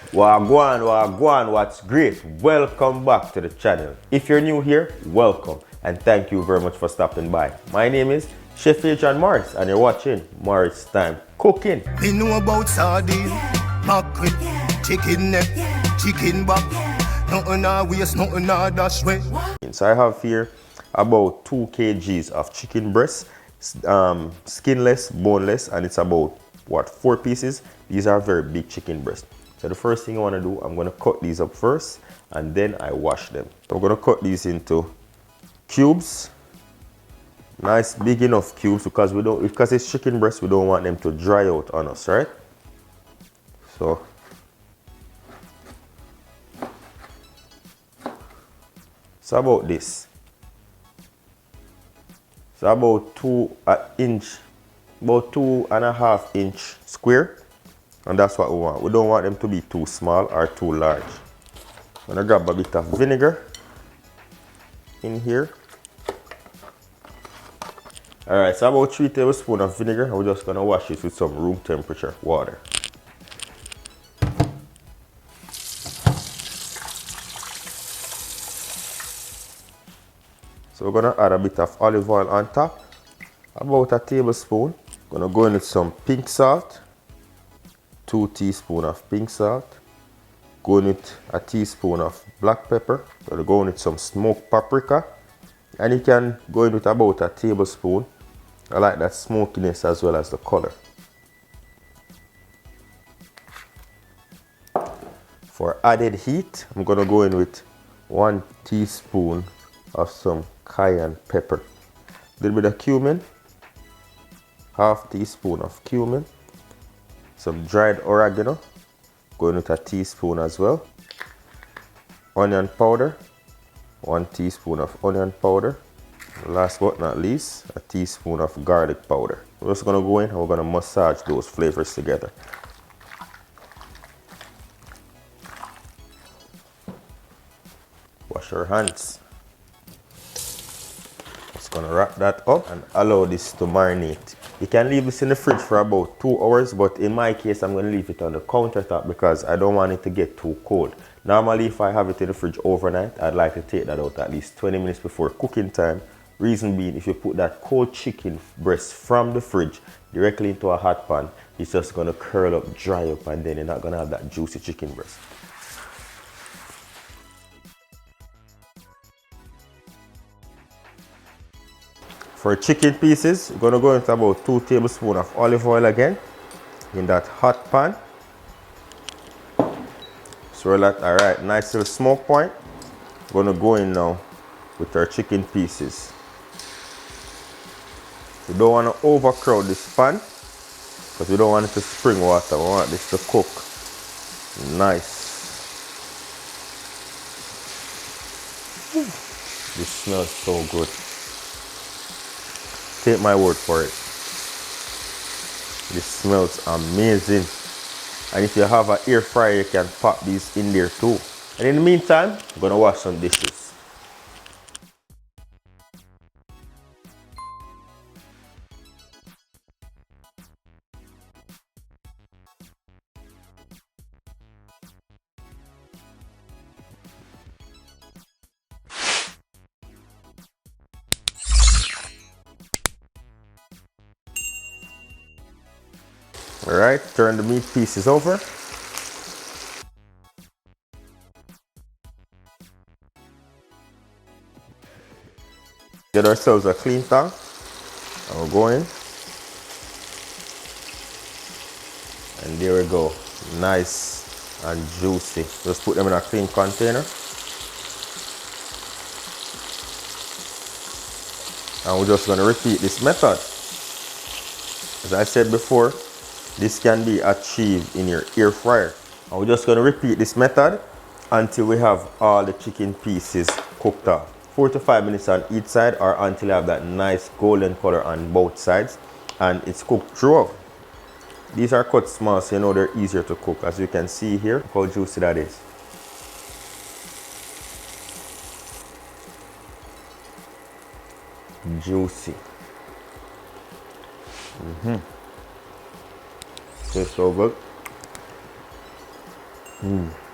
Wagwan, what's great? Welcome back to the channel. If you're new here, welcome and thank you very much for stopping by. My name is Chef John Morris and you're watching Morris Time Cooking. Me know about sardine, mackerel, chicken neck, chicken back. Nothing I waste, nothing I dash way. So I have here about 2 kgs of chicken breast, skinless, boneless, and it's about 4 pieces. These are very big chicken breast. So the first thing I want to do, I'm going to cut these up first and then I wash them. So I'm going to cut these into cubes. Nice big enough cubes because because it's chicken breast, we don't want them to dry out on us, right? So it's about this. So about 2.5 inch square. And that's what we want. We don't want them to be too small or too large. I'm gonna grab a bit of vinegar in here. Alright, so about 3 tablespoons of vinegar, and we're just gonna wash it with some room temperature water. So we're gonna add a bit of olive oil on top, about a tablespoon. Gonna go in with some pink salt. 2 teaspoons of pink salt, go in with a teaspoon of black pepper, go in with some smoked paprika, and you can go in with about a tablespoon. I like that smokiness as well as the color. For added heat, I'm gonna go in with 1 teaspoon of some cayenne pepper, a little bit of cumin, half teaspoon of cumin, some dried oregano, going with a teaspoon as well. Onion powder, 1 teaspoon of onion powder. Last but not least, a teaspoon of garlic powder. We're just gonna go in and we're gonna massage those flavors together. Wash your hands. Just gonna wrap that up and allow this to marinate. You can leave this in the fridge for about 2 hours, but in my case, I'm going to leave it on the countertop because I don't want it to get too cold. Normally, if I have it in the fridge overnight, I'd like to take that out at least 20 minutes before cooking time. Reason being, if you put that cold chicken breast from the fridge directly into a hot pan, it's just going to curl up, dry up, and then you're not going to have that juicy chicken breast. For chicken pieces, we're going to go into about 2 tablespoons of olive oil again in that hot pan. Swirl that, alright, nice little smoke point. We're going to go in now with our chicken pieces. We don't want to overcrowd this pan because we don't want it to spring water. We want this to cook nice. This smells so good. Take my word for it. This smells amazing. And if you have an air fryer, you can pop these in there too. And in the meantime, I'm gonna wash some dishes. Alright, turn the meat pieces over. Get ourselves a clean towel. And we'll go in. And there we go. Nice and juicy. Just put them in a clean container. And we're just going to repeat this method. As I said before, this can be achieved in your air fryer. And we're just going to repeat this method until we have all the chicken pieces cooked off. 4 to 5 minutes on each side, or until you have that nice golden color on both sides and it's cooked throughout. These are cut small, so you know they're easier to cook. As you can see here, look how juicy that is. Juicy. Tastes so good. Mm.